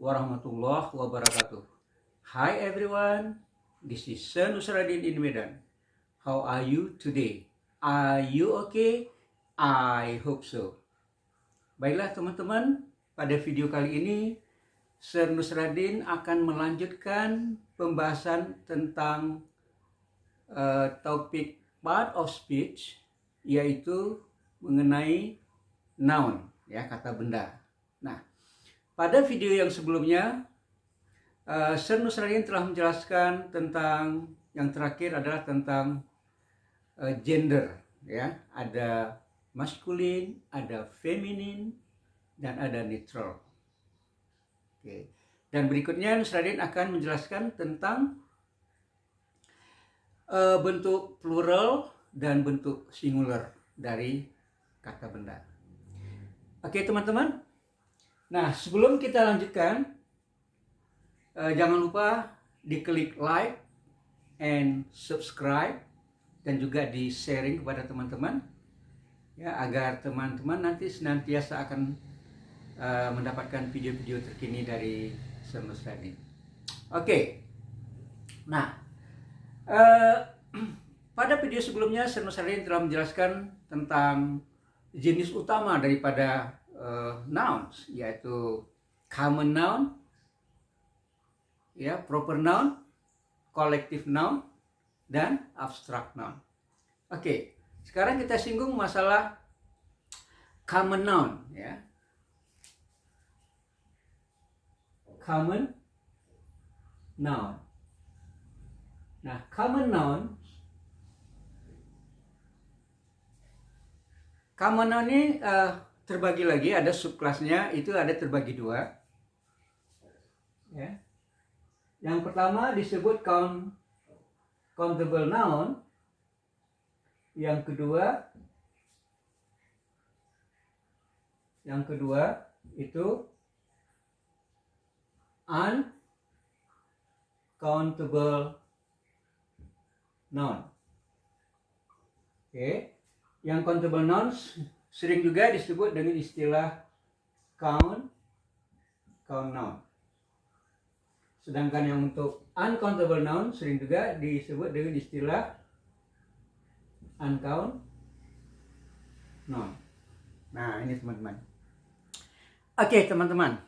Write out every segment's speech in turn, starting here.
warahmatullahi wabarakatuh. Hi everyone, this is Sen Usradin in Medan. How are you today? Are you okay? I hope so. Baiklah teman-teman, pada video kali ini Sen Nusradin akan melanjutkan pembahasan tentang topik part of speech, yaitu mengenai noun, ya, kata benda. Nah, pada video yang sebelumnya Sen Nusradin telah menjelaskan tentang yang terakhir adalah tentang gender, ya, ada maskulin, ada feminin, dan ada neutral. Oke. Dan berikutnya Nusradin akan menjelaskan tentang bentuk plural dan bentuk singular dari kata benda. Oke teman-teman. Nah, sebelum kita lanjutkan, jangan lupa diklik like and subscribe dan juga di sharing kepada teman-teman, ya, agar teman-teman nanti senantiasa akan mendapatkan video-video terkini dari Sen Nusradin. Oke. Nah, pada video sebelumnya Sen Nusradin telah menjelaskan tentang jenis utama daripada nouns, yaitu common noun, ya, proper noun, collective noun, dan abstract noun. Oke, sekarang kita singgung masalah common noun, ya. Common noun. Nah, common noun ini terbagi lagi, ada subkelasnya, itu ada terbagi dua. Ya. Yang pertama disebut countable noun. Yang kedua itu uncountable noun. Oke. Yang countable nouns sering juga disebut dengan istilah count noun. Sedangkan yang untuk uncountable noun sering juga disebut dengan istilah uncount noun. Nah, ini teman-teman. Oke, teman-teman.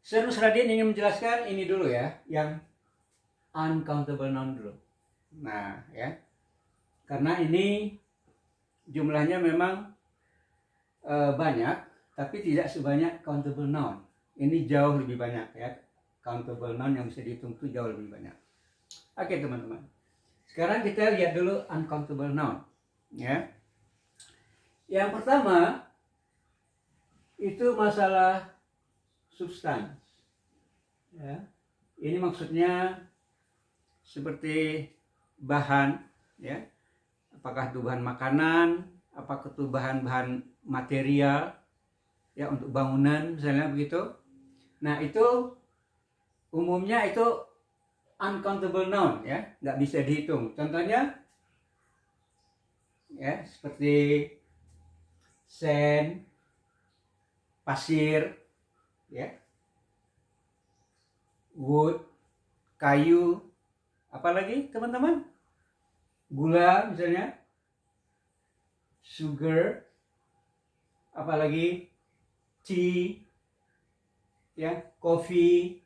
Sen Nusradin ingin menjelaskan ini dulu, ya, yang uncountable noun dulu. Nah, ya. Karena ini jumlahnya memang banyak, tapi tidak sebanyak countable noun. Ini jauh lebih banyak, ya. Countable noun yang bisa dihitung itu jauh lebih banyak. Oke teman-teman. Sekarang kita lihat dulu uncountable noun, ya. Yang pertama itu masalah substans, ya. Ini maksudnya seperti bahan, ya. Apakah itu bahan makanan, apakah itu bahan-bahan material, ya, untuk bangunan misalnya begitu. Nah, itu umumnya itu uncountable noun, ya, nggak bisa dihitung. Contohnya, ya, seperti sand, pasir, ya, wood, kayu, apalagi teman-teman? Gula misalnya, sugar, apalagi tea, ya, coffee,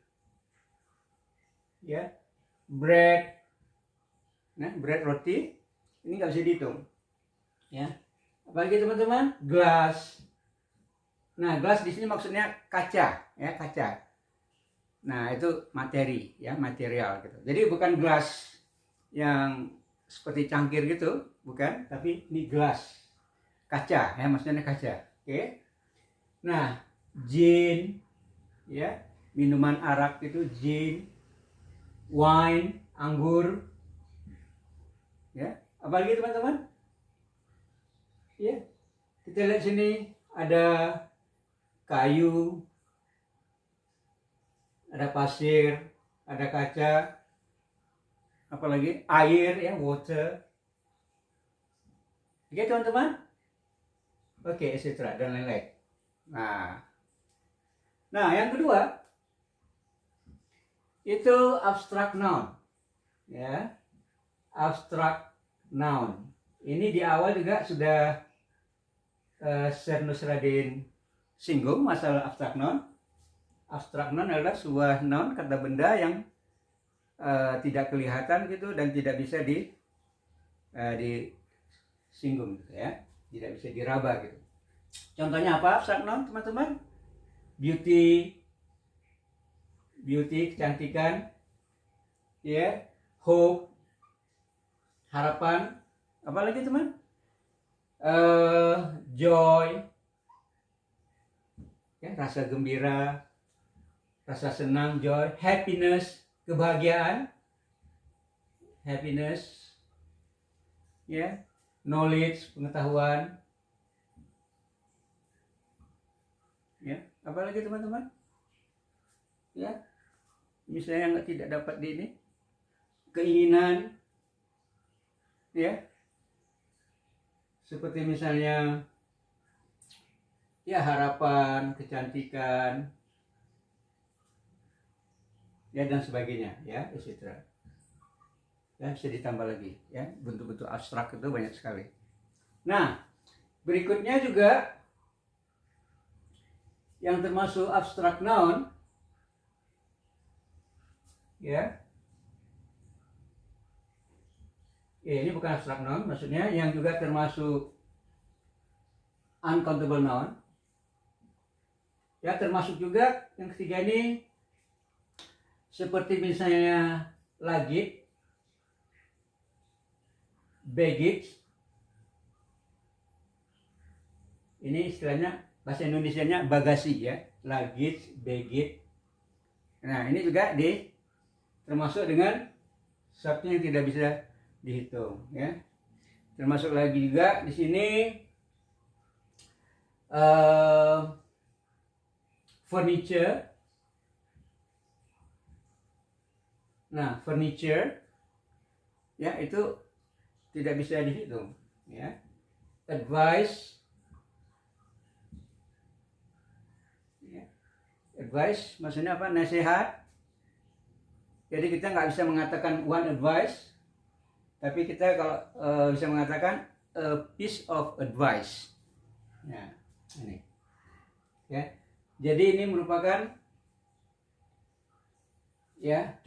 ya, bread. Nah, bread, roti, ini nggak bisa dihitung, ya. Apalagi teman-teman, gelas. Nah, gelas di sini maksudnya kaca, ya, kaca. Nah, itu materi, ya, material gitu. Jadi bukan gelas yang seperti cangkir gitu, bukan, tapi ini gelas kaca, ya, maksudnya kaca. Oke. Nah, gin, ya, minuman arak itu gin, wine, anggur, ya. Apalagi teman-teman? Ya, kita lihat sini ada kayu, ada pasir, ada kaca, apalagi air, ya, water. Oke teman-teman. Oke, etc. dan lain-lain. Nah, Nah, yang kedua itu abstract noun, ya, abstract noun. Ini di awal juga sudah Syekh Nusradin singgung masalah abstract noun. Abstract noun adalah sebuah noun, kata benda yang tidak kelihatan gitu dan tidak bisa disinggung gitu ya, tidak bisa diraba gitu. Contohnya apa abstract noun, teman-teman? Beauty, kecantikan, ya, hope, harapan, apa lagi teman? Joy, ya, rasa gembira, rasa senang, joy, happiness, kebahagiaan, happiness, ya, knowledge, pengetahuan, ya, apa lagi teman-teman? Ya, misalnya yang tidak dapat di ini, keinginan, ya, seperti misalnya ya harapan, kecantikan, ya dan sebagainya, ya, etc. Ya, bisa ditambah lagi, ya, bentuk-bentuk abstrak itu banyak sekali. Nah, berikutnya juga yang termasuk abstrak noun, ya, ini bukan abstrak noun, maksudnya yang juga termasuk uncountable noun, ya, termasuk juga yang ketiga ini seperti misalnya luggage, baggage, ini istilahnya bahasa Indonesianya bagasi, ya, luggage, baggage. Nah, ini juga termasuk dengan sesuatu yang tidak bisa dihitung, ya. Termasuk lagi juga di sini furniture. Nah, furniture, ya, itu tidak bisa dihitung, ya. Advice, ya. Advice maksudnya apa? Nasihat. Jadi kita nggak bisa mengatakan one advice, tapi kita kalau bisa mengatakan a piece of advice. Ya, ini, ya. Jadi ini merupakan, ya,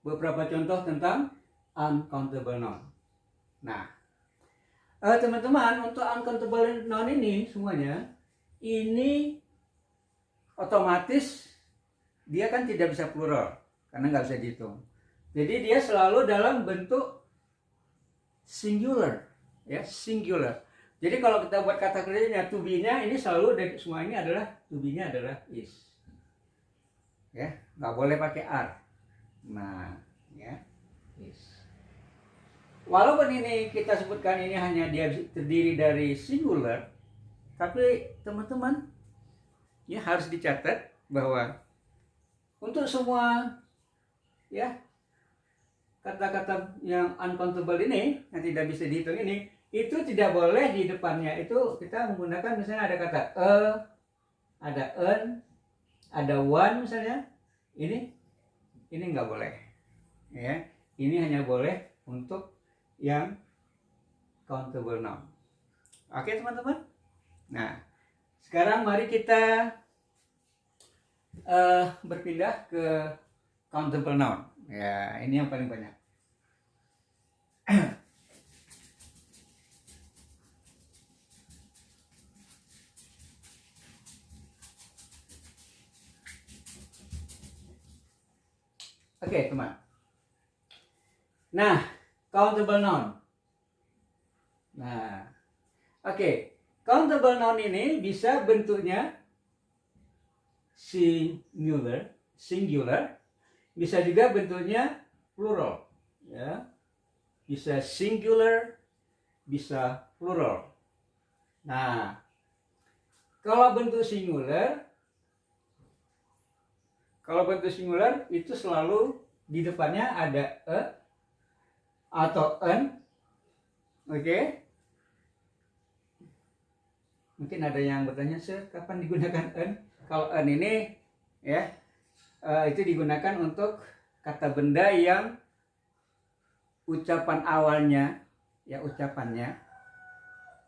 beberapa contoh tentang uncountable noun. Nah, teman-teman, untuk uncountable noun ini semuanya ini otomatis dia kan tidak bisa plural karena nggak bisa dihitung. Jadi dia selalu dalam bentuk singular, ya, singular. Jadi kalau kita buat kata kerjanya, to be-nya ini selalu dari semua ini adalah to be-nya adalah is. Ya, nggak boleh pakai are. Nah, ya, is. Walaupun ini kita sebutkan ini hanya dia terdiri dari singular, tapi teman-teman, ya, harus dicatat bahwa untuk semua, ya, kata-kata yang uncountable ini yang tidak bisa dihitung ini, itu tidak boleh di depannya itu kita menggunakan misalnya ada kata ada an, ada one misalnya. Ini nggak boleh, ya. Ini hanya boleh untuk yang countable noun. Oke teman-teman. Nah, sekarang mari kita berpindah ke countable noun. Ya, ini yang paling banyak. Oke, teman. Nah, countable noun. Nah, oke. Countable noun ini bisa bentuknya singular, bisa juga bentuknya plural, ya. Bisa singular, bisa plural. Nah, kalau bentuk singular itu selalu di depannya ada a atau an. Oke. Mungkin ada yang bertanya, "Sir, kapan digunakan an?" kalau an ini ya itu digunakan untuk kata benda yang ucapan awalnya ya ucapannya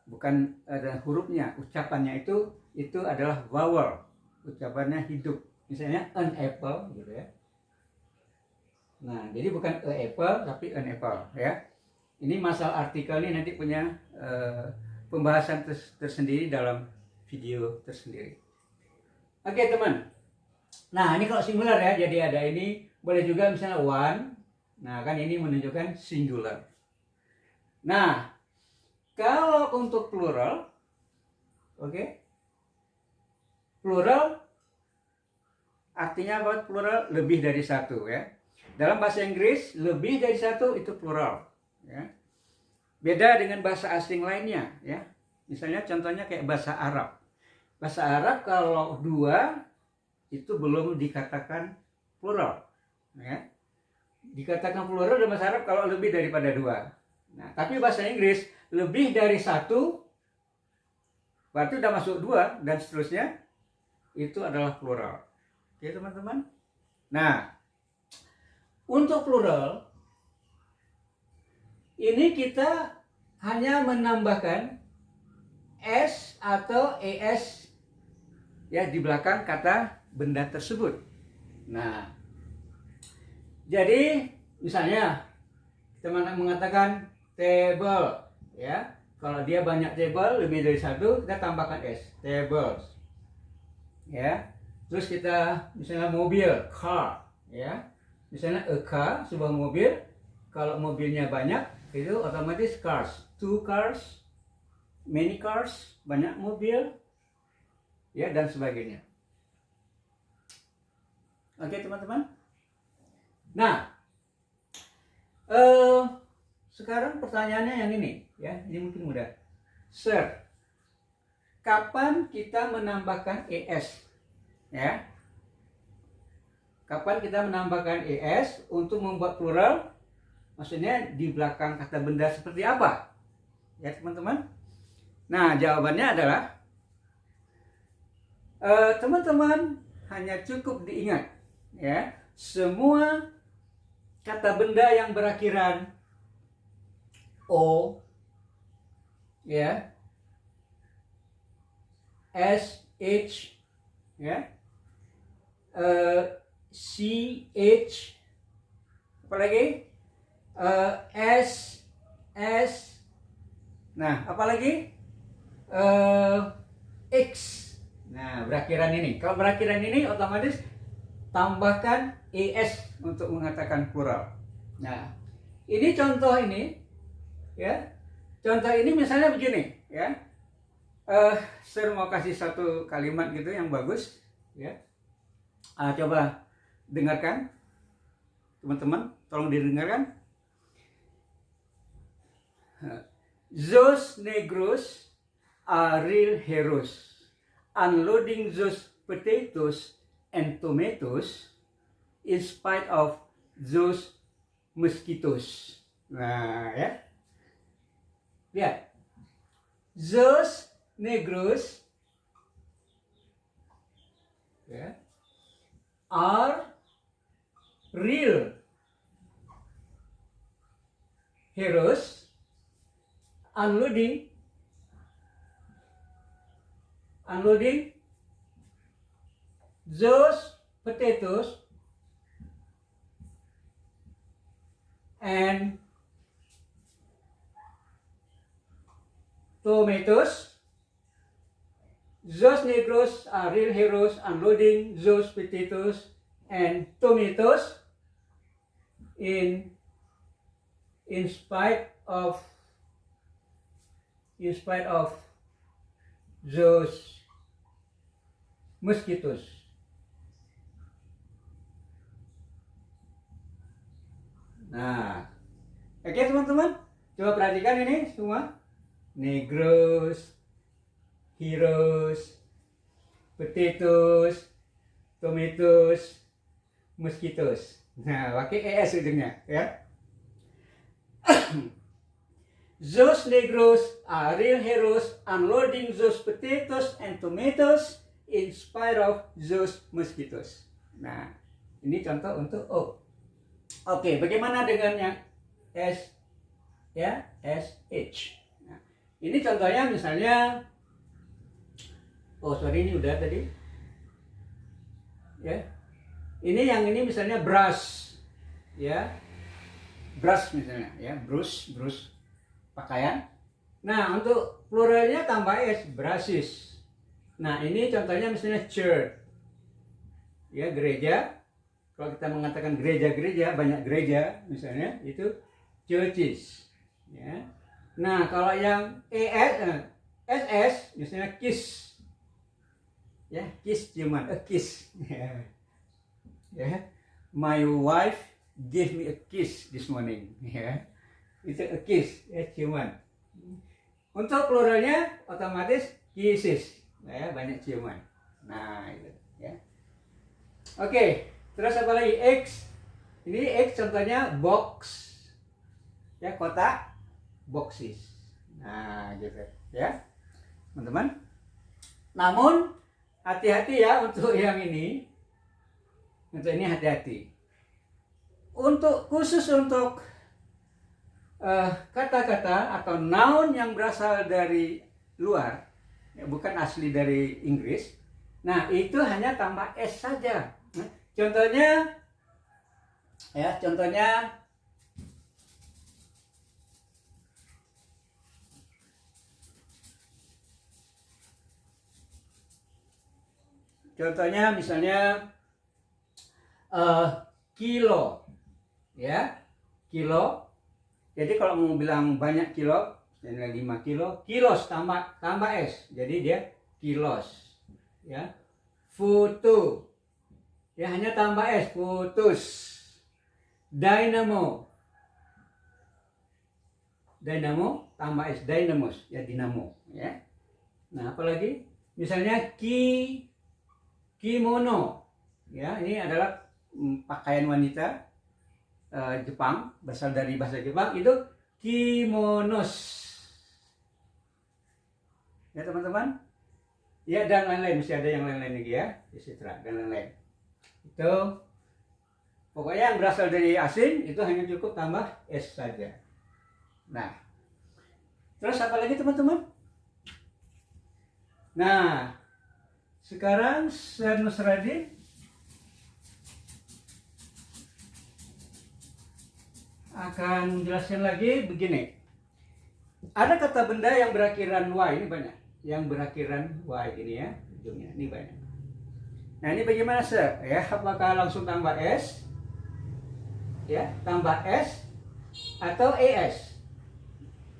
bukan ada hurufnya, ucapannya itu adalah vowel, ucapannya hidup. Misalnya an apple gitu ya. Nah, jadi bukan a apple tapi an apple ya. Ini masalah artikel ini nanti punya pembahasan tersendiri dalam video tersendiri. Oke, teman. Nah, ini kalau singular ya, jadi ada ini, boleh juga misalnya one. Nah, kan ini menunjukkan singular. Nah, kalau untuk plural, oke. Plural artinya apa? Plural lebih dari satu ya. Dalam bahasa Inggris, lebih dari satu itu plural ya. Beda dengan bahasa asing lainnya ya. Misalnya contohnya kayak bahasa Arab. Bahasa Arab kalau dua itu belum dikatakan plural ya. Dikatakan plural dalam bahasa Arab kalau lebih daripada dua. Nah, tapi bahasa Inggris lebih dari satu berarti udah masuk dua dan seterusnya itu adalah plural. Oke, teman-teman. Nah, untuk plural ini kita hanya menambahkan s atau es ya di belakang kata benda tersebut. Nah, jadi misalnya kita mengatakan table ya. Kalau dia banyak table lebih dari satu, kita tambahkan s, tables. Ya. Terus kita misalnya mobil, car ya. Misalnya a car, sebuah mobil. Kalau mobilnya banyak itu otomatis cars, two cars, many cars, banyak mobil ya dan sebagainya. Oke, teman-teman. Nah, sekarang pertanyaannya yang ini ya, ini mungkin mudah. Sir, kapan kita menambahkan es ya? Kapan kita menambahkan es untuk membuat plural? Maksudnya di belakang kata benda seperti apa? Ya, teman-teman. Nah, jawabannya adalah teman-teman hanya cukup diingat ya, semua kata benda yang berakhiran o ya, sh ya, ch, apalagi s, nah apalagi x. Nah, berakhiran ini, kalau berakhiran ini otomatis tambahkan es untuk mengatakan plural. Nah, ini contoh ini ya, contoh ini misalnya begini ya. Saya mau kasih satu kalimat gitu yang bagus ya. Coba dengarkan teman-teman, tolong didengarkan. Those Negroes are real heroes. Unloading those potatoes and tomatoes in spite of those mosquitoes. Nah, ya. Lihat. Those Negroes ya, are real heroes unloading those potatoes and tomatoes. Those Negroes are real heroes unloading those potatoes and tomatoes in spite of those mosquitoes. Nah, oke teman-teman, coba perhatikan ini semua. Negroes, heroes, potatoes, tomatoes, mosquitoes. Nah, pakai es ujungnya ya. Those Negroes are real heroes unloading those potatoes and tomatoes in spite of those mosquitoes. Nah, ini contoh untuk O. Oke, bagaimana dengan yang S, ya, SH? Nah, ini contohnya misalnya, oh sorry ini udah tadi, ya. Ini yang ini misalnya brush, ya, brush misalnya, ya, brush pakaian. Nah, untuk pluralnya tambah S, brushes. Nah, ini contohnya misalnya church, ya, gereja. Kalau kita mengatakan gereja-gereja, banyak gereja misalnya, itu churches, ya. Nah, kalau yang SS misalnya kiss, ya, kiss ciuman, a kiss, ya. My wife gave me a kiss this morning, ya. Itu a kiss, ya, ciuman. Untuk pluralnya otomatis kisses, ya, banyak ciuman. Nah, itu, ya. Oke. Terus apa lagi? X. Ini X contohnya box. Ya, kotak, boxes. Nah, gitu ya. Teman-teman. Namun hati-hati ya untuk yang ini. Untuk ini hati-hati. Khusus untuk kata-kata atau noun yang berasal dari luar, ya, bukan asli dari Inggris. Nah, itu hanya tambah S saja. Nah, contohnya, ya, contohnya misalnya kilo, ya, kilo. Jadi kalau mau bilang banyak kilo, misalnya 5 kilo, kilos tambah S, jadi dia kilos, ya. Foto, ya, hanya tambah S, fotos. Dynamo tambah S, dynamos, ya, dinamo, ya. Nah, apalagi misalnya kimono, ya, ini adalah pakaian wanita Jepang, berasal dari bahasa Jepang, itu kimonos, ya teman-teman, ya, dan lain-lain, mesti ada yang lain-lain lagi, ya, etc. dan lain-lain. Itu pokoknya yang berasal dari asing itu hanya cukup tambah S saja. Nah, terus apa lagi teman-teman? Nah, sekarang Sernus Radin akan menjelaskan lagi begini. Ada kata benda yang berakhiran Y, ini banyak. Yang berakhiran Y ini, ya, ujungnya ini banyak. Nah, ini bagaimana, Sir? Ya, apakah langsung tambah S? Ya, tambah S atau ES?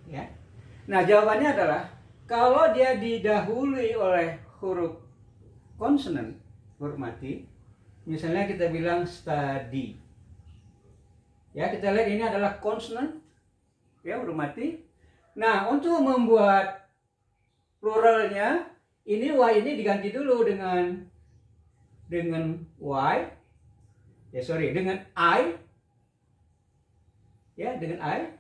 Ya. Nah, jawabannya adalah kalau dia didahului oleh huruf konsonan, huruf mati, misalnya kita bilang study. Ya, kita lihat ini adalah konsonan, ya, huruf mati. Nah, untuk membuat pluralnya, ini Y ini diganti dulu dengan Y, ya, sorry, dengan I, ya, dengan I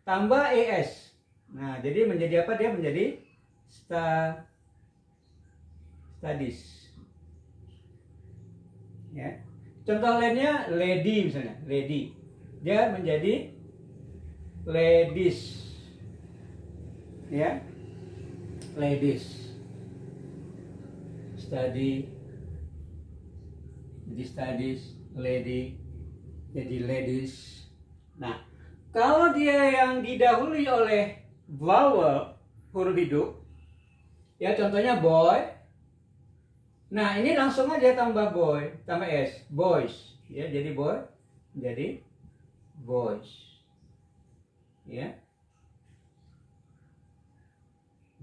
tambah ES. Nah, jadi menjadi apa? Dia menjadi studies, ya. Contoh lainnya lady misalnya, lady, dia menjadi ladies, ya, ladies, study, jadi studies, lady, jadi ladies. Nah, kalau dia yang didahului oleh vowel, huruf hidup, ya, contohnya boy. Nah, ini langsung aja tambah boy, tambah S, boys, ya, jadi boy, jadi boys, ya.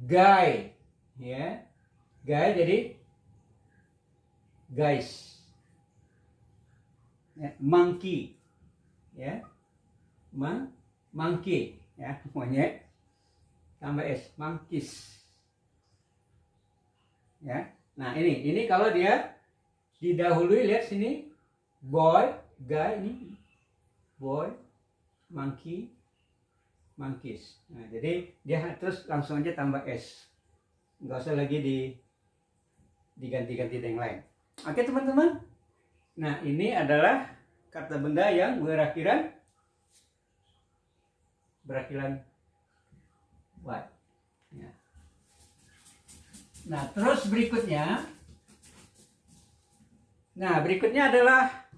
Guy, ya, guy jadi guys, ya. Monkey, ya, monkey, ya, monyet tambah S, monkeys, ya. Nah, ini kalau dia didahului, lihat sini, boy, guy, ini boy, monkey, monkeys. Nah, jadi dia terus langsung aja tambah S, nggak usah lagi diganti-ganti dengan yang lain. Oke teman-teman. Nah ini adalah kata benda yang berakhiran Y. Ya. Nah terus berikutnya adalah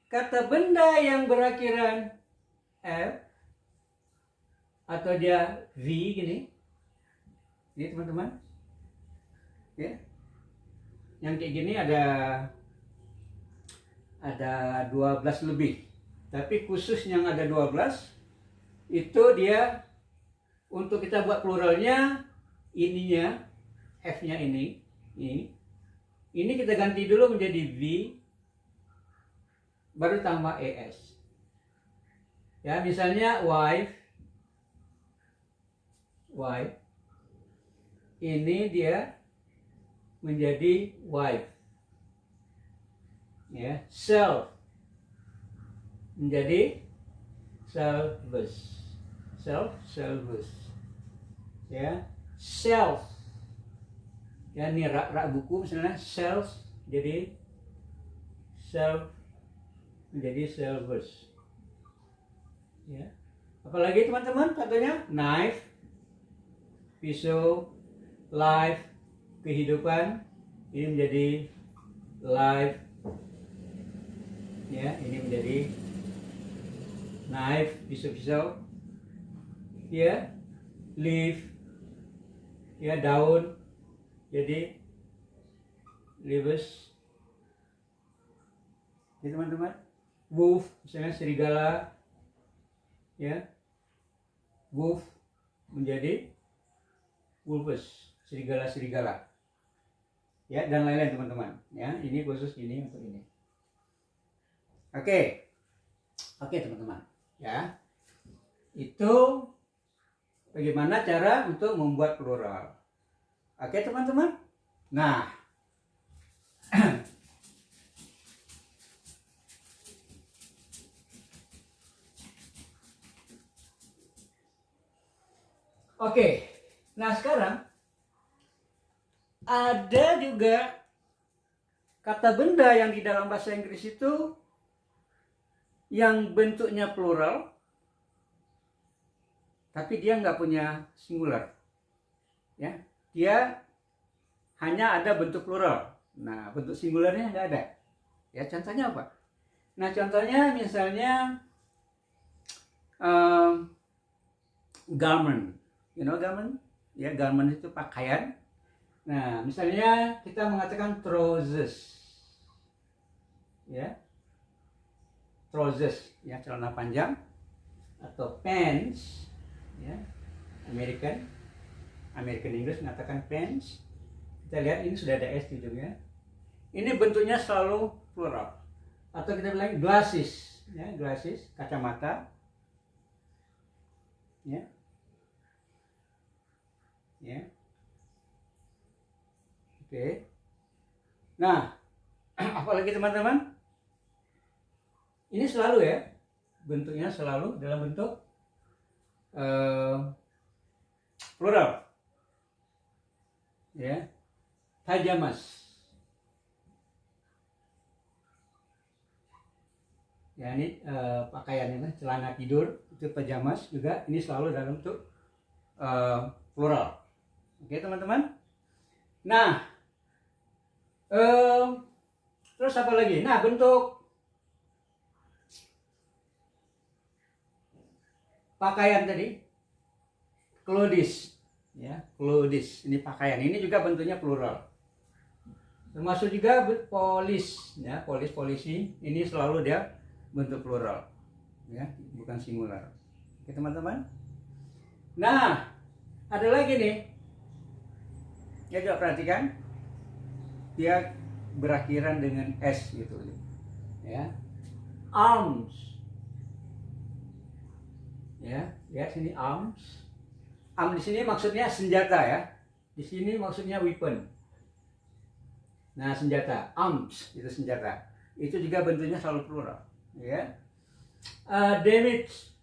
kata benda yang berakhiran F atau dia V gini. Ini teman-teman. Ya. Yang kayak gini ada 12 lebih. Tapi khusus yang ada 12 itu dia untuk kita buat pluralnya ininya F-nya ini kita ganti dulu menjadi V baru tambah ES. Ya, misalnya wife ini dia menjadi wife. Ya, self menjadi selfless. Ya, self. Ya, ini rak buku misalnya self jadi self menjadi selfless. Ya. Apalagi teman-teman contohnya knife, pisau, life, kehidupan ini menjadi life. Ya, ini menjadi knife, pisau-pisau. Ya, leaf. Ya, daun. Jadi leaves. Ya teman-teman. Wolf, misalnya serigala. Ya. Wolf menjadi wolves, serigala-serigala. Ya, dan lain-lain teman-teman. Ya, ini khusus ini untuk ini. Oke teman-teman, ya itu bagaimana cara untuk membuat plural. Oke teman-teman. Nah nah sekarang ada juga kata benda yang di dalam bahasa Inggris itu yang bentuknya plural, tapi dia nggak punya singular. Ya, dia hanya ada bentuk plural. Nah, bentuk singularnya nggak ada. Ya, contohnya apa? Nah, contohnya misalnya garment. You know garment? Ya, garment itu pakaian. Nah, misalnya kita mengatakan trousers. Ya. Trousers, ya, celana panjang, atau pants, ya, American English mengatakan pants. Kita lihat ini sudah ada S di ujungnya. Ini bentuknya selalu plural. Atau kita bilang glasses, ya, glasses, kacamata, ya, ya, oke. Nah, apalagi teman-teman? Ini selalu ya, bentuknya selalu dalam bentuk plural. Ya, pajamas. Ya, ini pakaian ini, celana tidur itu pajamas juga. Ini selalu dalam bentuk plural. Oke teman-teman. Nah, terus apa lagi? Nah, bentuk pakaian tadi, clothes, ya, clothes. Ini pakaian. Ini juga bentuknya plural. Termasuk juga police, ya, polisi. Ini selalu dia bentuk plural, ya, bukan singular. Oke teman-teman. Nah, ada lagi nih. Ya, coba perhatikan. Dia berakhiran dengan S gitu, ya. Arms. Ya, lihat sini arms. Arm di sini maksudnya senjata ya. Di sini maksudnya weapon. Nah, senjata, arms itu senjata. Itu juga bentuknya selalu plural, ya. Damage.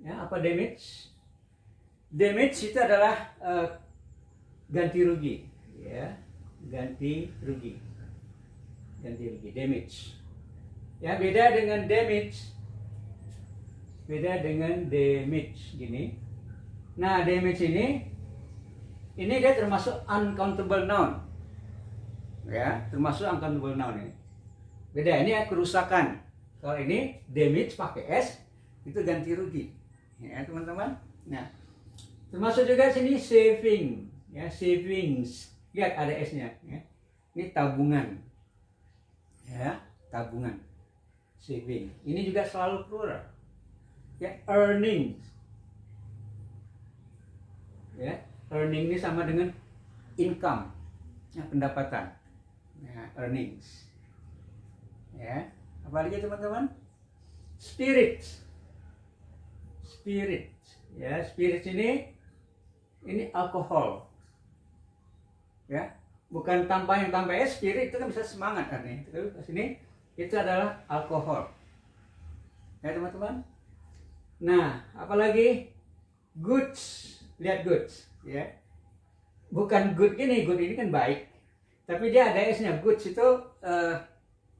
Ya, apa damage? Damage itu adalah ganti rugi, ya, ganti rugi, damage. Ya, beda dengan damage gini. Nah, damage ini dia termasuk uncountable noun, ya, termasuk uncountable noun ini. Beda, ini ya kerusakan. Kalau ini damage pakai S, itu ganti rugi, ya teman-teman. Nah, termasuk juga sini saving, ya, savings. Lihat ada S-nya, ya. Ini tabungan, ya, tabungan, saving. Ini juga selalu plural, ya, earnings, ya, earning ini sama dengan income, ya, pendapatan, ya, earnings, ya. Apalagi teman-teman, spirit, ya, spirit ini alkohol, ya, bukan tanpa S, spirit itu kan bisa semangat artinya. Tapi sini itu adalah alkohol, ya teman-teman. Nah, apalagi goods, lihat goods, ya, bukan good ini kan baik, tapi dia ada S-nya. Goods itu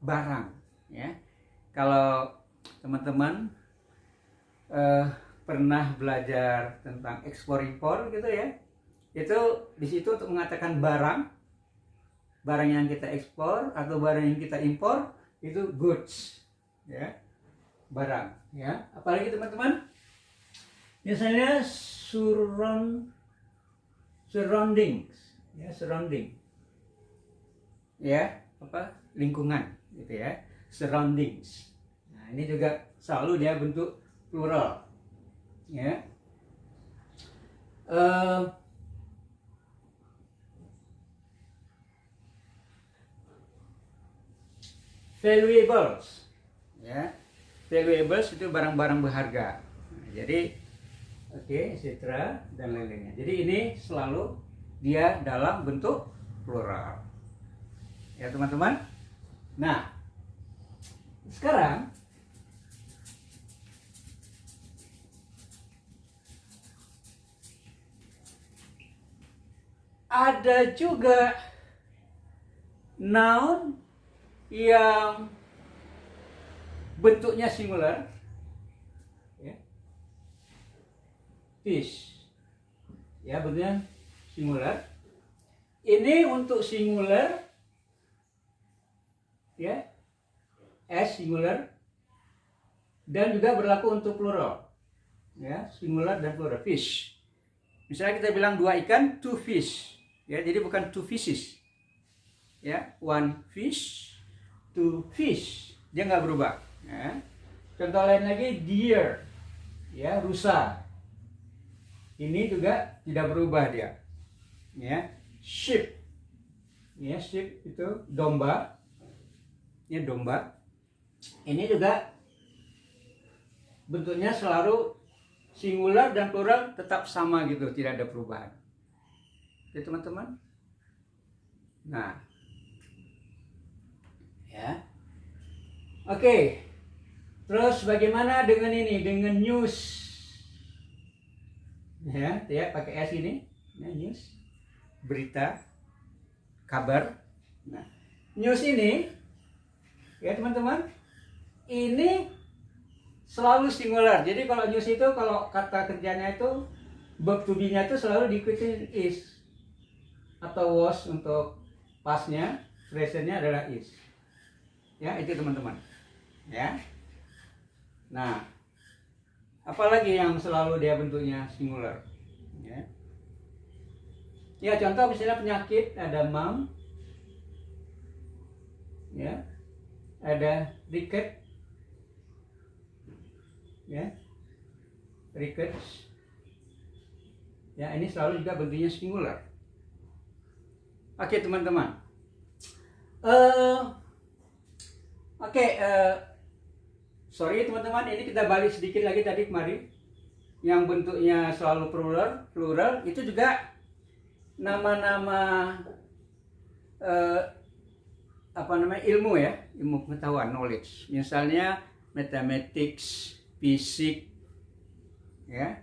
barang, ya. Kalau teman-teman pernah belajar tentang ekspor impor gitu ya, itu di situ untuk mengatakan barang yang kita ekspor atau barang yang kita impor itu goods, ya, barang, ya. Apalagi teman-teman, misalnya surroundings, ya, surrounding, ya, apa, lingkungan gitu ya, surroundings. Nah, ini juga selalu dia bentuk plural, ya. Valuables, ya, valuables itu barang-barang berharga. Nah, jadi etc. dan lain-lainnya. Jadi ini selalu dia dalam bentuk plural, ya teman-teman. Nah, sekarang ada juga noun yang bentuknya singular, ya, fish, ya, bentuknya singular. Ini untuk singular, ya, S singular, dan juga berlaku untuk plural, ya, singular dan plural, fish. Misalnya kita bilang 2 ikan, 2 fish, ya, jadi bukan 2 fishes, ya, 1 fish, 2 fish, dia nggak berubah, ya. Contoh lain lagi, deer, ya, rusa, ini juga tidak berubah dia, ya. Sheep, ya, sheep itu domba, ya, domba, ini juga bentuknya selalu singular dan plural tetap sama gitu, tidak ada perubahan, ya teman-teman. Nah, ya, oke. Terus bagaimana dengan ini, dengan news, ya, pakai S ini, ya, news, berita, kabar. Nah, news ini, ya teman-teman, ini selalu singular. Jadi kalau news itu, kalau kata kerjanya itu, verb to be-nya itu selalu diikuti is atau was untuk past-nya, present-nya adalah is. Ya, itu teman-teman. Ya. Nah, apalagi yang selalu dia bentuknya singular, ya. Ya, contoh misalnya penyakit, ada mum, ya, ada ricket, ya, rickets, ya, ini selalu juga bentuknya singular. Oke teman-teman, sorry teman-teman, ini kita balik sedikit lagi tadi kemarin yang bentuknya selalu plural itu juga nama-nama ilmu, ya, ilmu pengetahuan, knowledge. Misalnya mathematics, fisik, ya,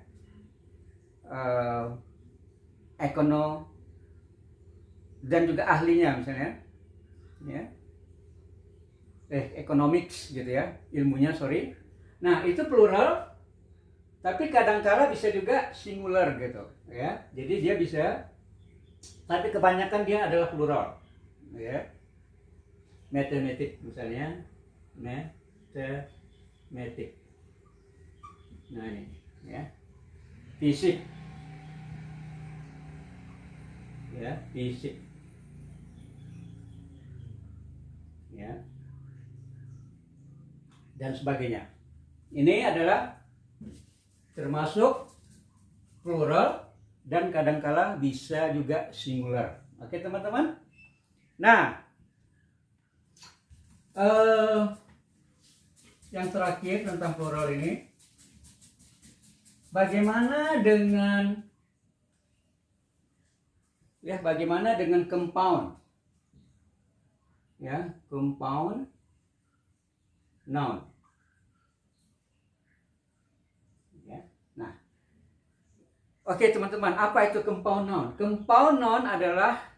dan juga ahlinya misalnya, ya, economics gitu ya, ilmunya sorry. Nah itu plural, tapi kadangkala bisa juga singular gitu, ya. Jadi dia bisa, tapi kebanyakan dia adalah plural, ya. Mathematic misalnya, mathematic. Nah ini, ya, fisik, ya, fisik, ya, dan sebagainya. Ini adalah termasuk plural dan kadangkala bisa juga singular. Oke teman-teman. Nah, yang terakhir tentang plural ini, bagaimana dengan compound? Ya, compound noun. Ya. Nah, oke teman-teman, apa itu compound noun? Compound noun adalah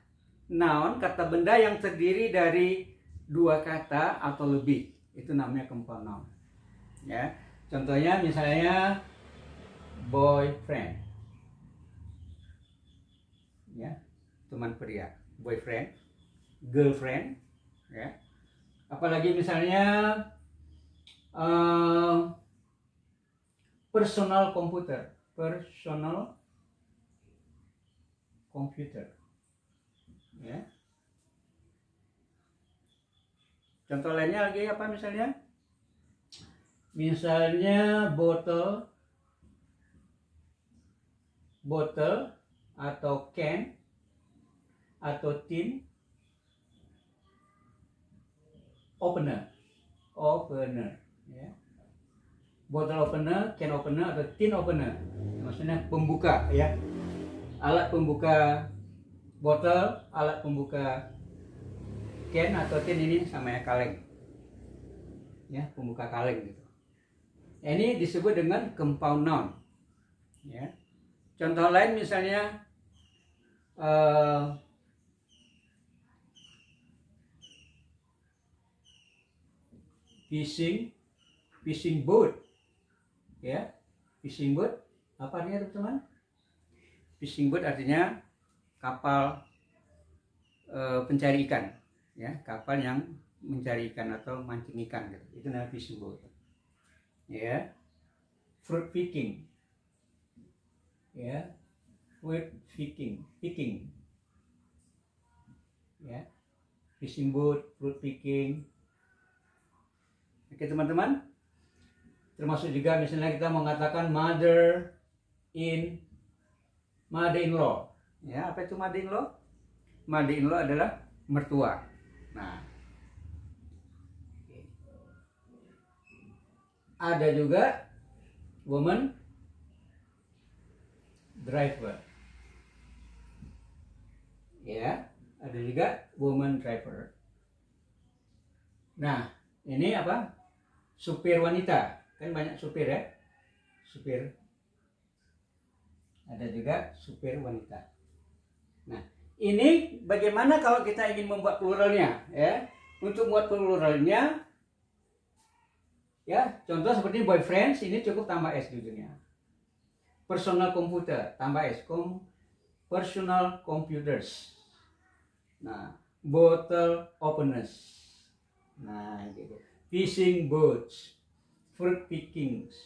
noun, kata benda yang terdiri dari dua kata atau lebih. Itu namanya compound noun. Ya, contohnya misalnya boyfriend, ya, teman pria, boyfriend, girlfriend, ya. Apalagi misalnya personal computer, ya. Contoh lainnya lagi apa misalnya? Misalnya bottle atau can atau tin, opener, ya. Bottle opener, can opener atau tin opener, maksudnya pembuka, ya. Alat pembuka botol, alat pembuka can atau tin ini sama ya, kaleng, ya, pembuka kaleng gitu. Ini disebut dengan compound noun, ya. Contoh lain misalnya fishing boat, ya. Fishing boat apa artinya teman-teman? Fishing boat artinya kapal pencari ikan, ya, kapal yang mencari ikan atau mancing ikan gitu. Itu namanya fishing boat, ya. Fruit picking, ya, picking, ya, fishing boat, fruit picking. Oke teman-teman, termasuk juga misalnya kita mengatakan mother in law, ya. Apa itu mother in law? Mother in law adalah mertua. Nah, ada juga woman driver, ya, ada juga woman driver. Nah, ini apa? Supir wanita, kan banyak supir, ya, supir. Ada juga supir wanita. Nah, ini bagaimana kalau kita ingin membuat pluralnya, ya? Untuk membuat pluralnya, ya, contoh seperti boyfriends, ini cukup tambah s di dunia. Personal computer, tambah s, personal computers. Nah, bottle openers. Nah, gitu. Fishing boats, fruit pickings.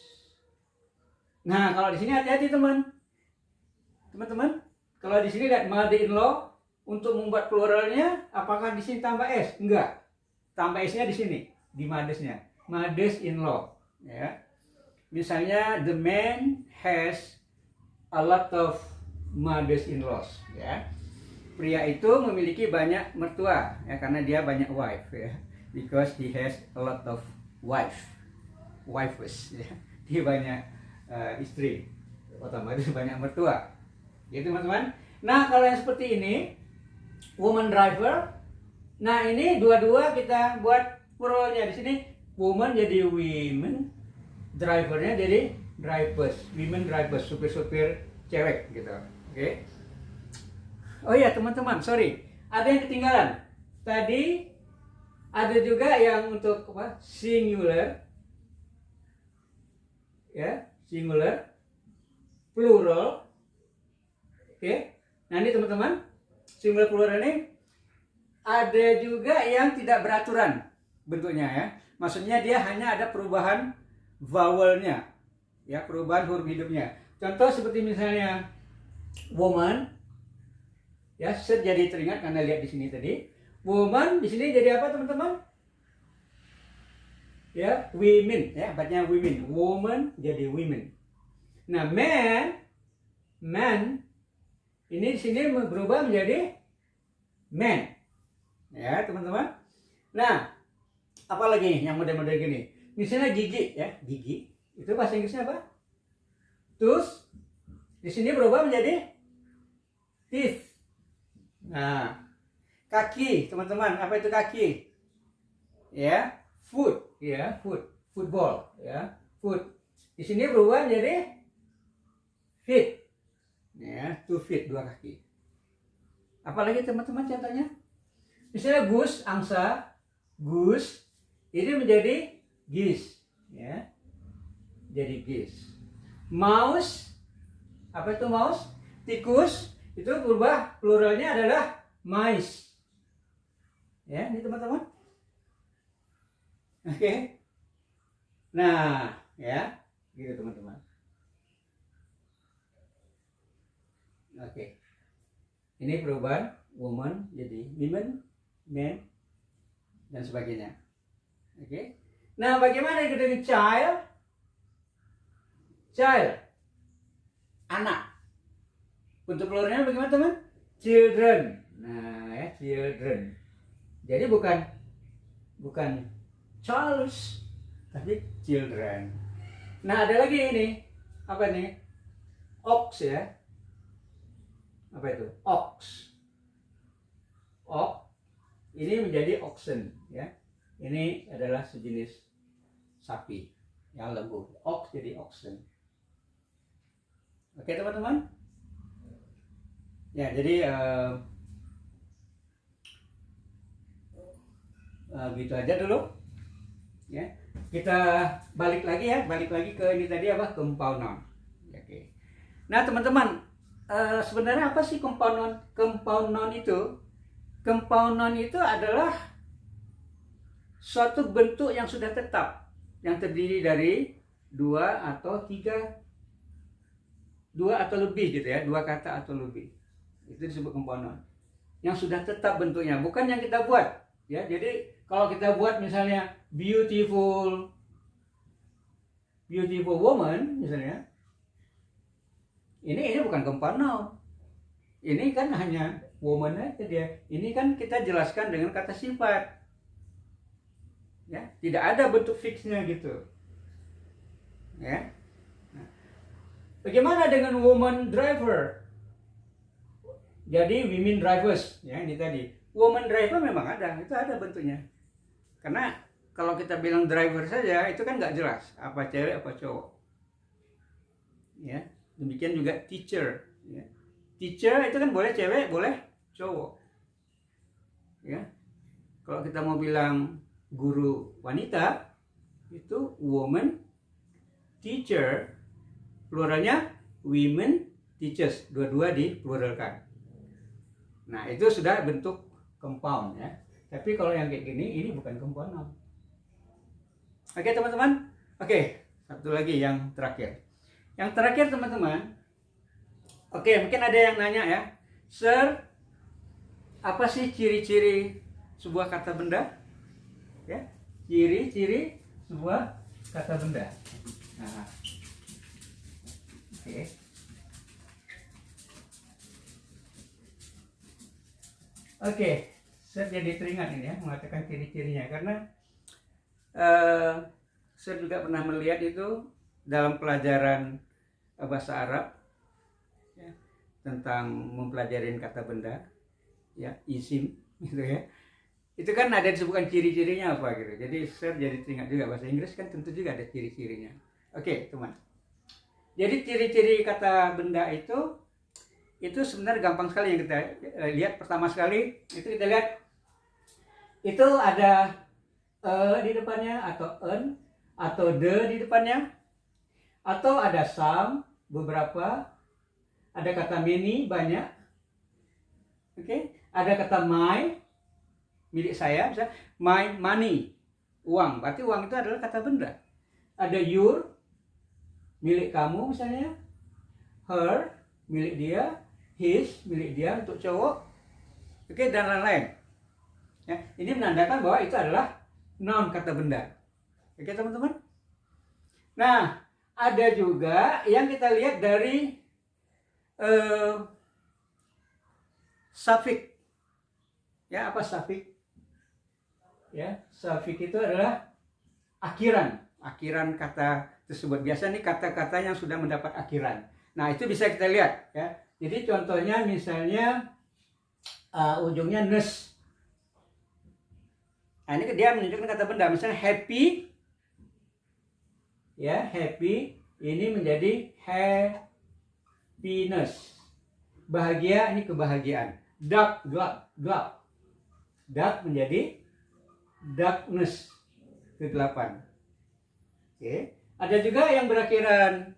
Nah, kalau di sini hati-hati teman-teman. Kalau di sini lihat mother in law, untuk membuat pluralnya, apakah di sini tambah s? Enggak. Tambah s-nya di sini, di mothers-nya. Mothers in law, ya. Misalnya the man has a lot of mothers in laws, ya. Pria itu memiliki banyak mertua, ya, karena dia banyak wife, ya. Because he has a lot of wives, ya. Dia banyak istri, otomatis banyak mertua, gitu teman-teman. Nah, kalau yang seperti ini, woman driver. Nah, ini dua-dua kita buat pluralnya. Di sini woman jadi women, drivernya jadi drivers, women drivers, supir-supir cewek gitu. Oke. Oh iya teman-teman, sorry. ada yang ketinggalan. Tadi ada juga yang untuk apa? Singular, ya, singular, plural. Oke. Nah ini teman-teman, singular plural ini ada juga yang tidak beraturan bentuknya ya. Maksudnya dia hanya ada perubahan vowelnya, ya, perubahan huruf hidupnya. Contoh seperti misalnya woman, ya, saya jadi teringat karena lihat di sini tadi. Woman di sini jadi apa teman-teman? Ya, women, ya, bacanya women. Woman jadi women. Nah, man ini di sini berubah menjadi man. Ya, teman-teman. Nah, apalagi yang model-model gini. Misalnya gigi, ya, gigi. Itu bahasa Inggrisnya apa? Tooth. Di sini berubah menjadi teeth. Nah, kaki, teman-teman, apa itu kaki? Ya, foot, ya, foot, football, ya, foot. Di sini berubah menjadi feet. Ya, 2 feet, 2 kaki. Apalagi teman-teman contohnya? Misalnya goose, angsa, goose, ini menjadi geese, ya, jadi geese. Mouse, apa itu mouse? Tikus, itu berubah pluralnya adalah mice. Ya, ini teman-teman. Oke. Nah, ya, gitu teman-teman. Oke. Ini perubahan woman jadi women, men, dan sebagainya. Oke. Nah, bagaimana dengan child? Child, anak. Untuk pluralnya bagaimana teman? Children. Nah, ya, children. Jadi bukan childs, tapi children. Nah, ada lagi ini. Apa nih? Ox, ya. Apa itu? Ox. Ox. Ini menjadi oxen, ya. Ini adalah sejenis sapi yang lembu. Ox jadi oxen. Oke, teman-teman. Ya, jadi gitu aja dulu. Ya, kita balik lagi ke ini tadi apa? Compound noun. Oke. Nah, teman-teman, sebenarnya apa sih compound noun? Compound noun itu adalah suatu bentuk yang sudah tetap, yang terdiri dari dua atau lebih gitu ya, 2 kata atau lebih. Itu disebut compound noun. Yang sudah tetap bentuknya, bukan yang kita buat. Ya, jadi kalau kita buat misalnya beautiful woman misalnya, ini bukan compound noun. Ini kan hanya woman aja dia. Ini kan kita jelaskan dengan kata sifat. Ya, tidak ada bentuk fixnya gitu. Ya. Nah, bagaimana dengan woman driver? Jadi women drivers, ya, ini tadi. Woman driver memang ada, itu ada bentuknya. Karena kalau kita bilang driver saja, itu kan nggak jelas apa cewek apa cowok. Ya, demikian juga teacher. Ya. Teacher itu kan boleh cewek, boleh cowok. Ya, kalau kita mau bilang guru wanita, itu woman teacher, pluralnya women teachers, dua-dua dipluralkan. Nah, itu sudah bentuk compound ya. Tapi kalau yang kayak gini, ini bukan compound noun. Oke teman-teman. Oke, satu lagi yang terakhir. Yang terakhir teman-teman. Oke, mungkin ada yang nanya ya, Sir, apa sih ciri-ciri sebuah kata benda? Ya, ciri-ciri sebuah kata benda. Nah, oke. Oke, saya jadi teringat ini ya, mengatakan ciri-cirinya karena saya juga pernah melihat itu dalam pelajaran bahasa Arab ya, tentang mempelajari kata benda, ya, isim gitu ya. Itu kan ada disebutkan ciri-cirinya apa gitu. Jadi saya jadi teringat juga bahasa Inggris kan tentu juga ada ciri-cirinya. Oke, teman. Jadi ciri-ciri kata benda itu sebenarnya gampang sekali yang kita lihat. Pertama sekali itu kita lihat itu ada di depannya, atau an, atau the di depannya, atau ada some, beberapa, ada kata many, banyak, oke, ada kata my, milik saya, misalnya my money, uang, berarti uang itu adalah kata benda. Ada your, milik kamu misalnya, her, milik dia, his, milik dia untuk cowok, oke, dan lain-lain. Ya, ini menandakan bahwa itu adalah noun, kata benda. Oke teman-teman. Nah, ada juga yang kita lihat dari suffix. Ya, apa suffix? Ya, suffix itu adalah akhiran kata tersebut. Biasanya ini kata-kata yang sudah mendapat akhiran. Nah, itu bisa kita lihat ya. Jadi contohnya misalnya ujungnya ness. Nah, ini dia menunjukkan kata benda. Misalnya happy, ya, happy ini menjadi happiness. Bahagia ini kebahagiaan. Dark, gelap. Dark menjadi darkness, kegelapan. Oke. Ada juga yang berakhiran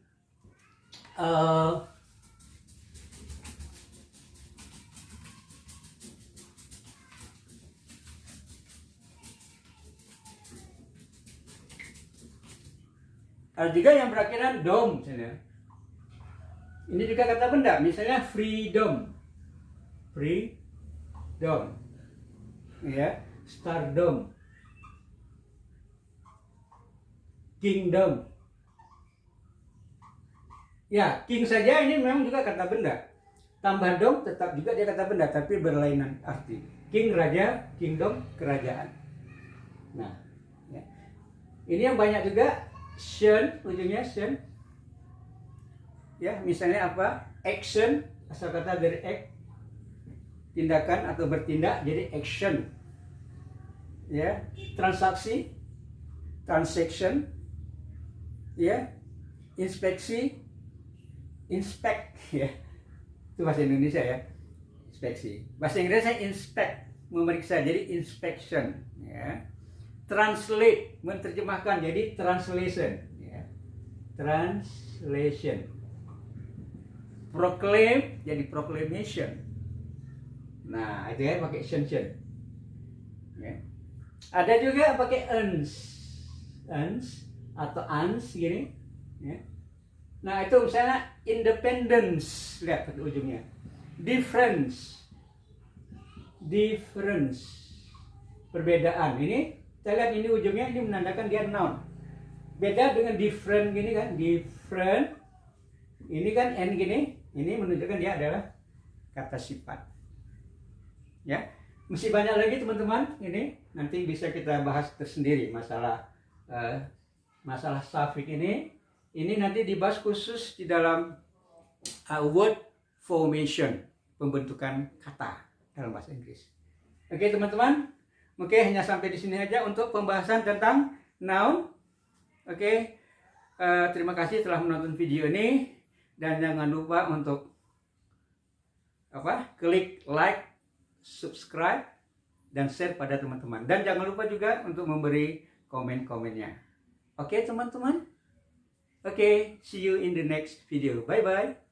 ada juga yang berakhiran dom misalnya. Ini juga kata benda, misalnya freedom. Ya, stardom. Kingdom. Ya, king saja ini memang juga kata benda. Tambah dom tetap juga dia kata benda, tapi berlainan arti. King raja, kingdom kerajaan. Nah, ya. Ini yang banyak juga. Action, ujungnya action. Ya, misalnya apa? Action, asal kata dari act, tindakan atau bertindak, jadi action. Ya, transaksi, transaction. Ya, inspeksi, inspect. Ya, itu bahasa Indonesia ya, inspeksi. Bahasa Inggrisnya inspect, memeriksa, jadi inspection. Ya. Translate, menerjemahkan, jadi translation, ya. Translation. Proclaim, jadi proclamation. Nah, itu ya pakai action. Ya. Ada juga pakai uns atau ans gini. Ya. Nah, itu misalnya independence, lihat pada ujungnya. Difference, perbedaan. Ini kita lihat ini ujungnya, ini menandakan dia noun. Beda dengan different gini kan, different. Ini kan n gini, ini menunjukkan dia adalah kata sifat. Ya, masih banyak lagi teman-teman. Ini nanti bisa kita bahas tersendiri masalah suffix ini. Ini nanti dibahas khusus di dalam word formation, pembentukan kata dalam bahasa Inggris. Oke teman-teman. Oke, hanya sampai di sini aja untuk pembahasan tentang noun. Oke, terima kasih telah menonton video ini, dan jangan lupa untuk klik like, subscribe, dan share pada teman-teman. Dan jangan lupa juga untuk memberi komen-komennya. Oke teman-teman. Oke, see you in the next video. Bye bye.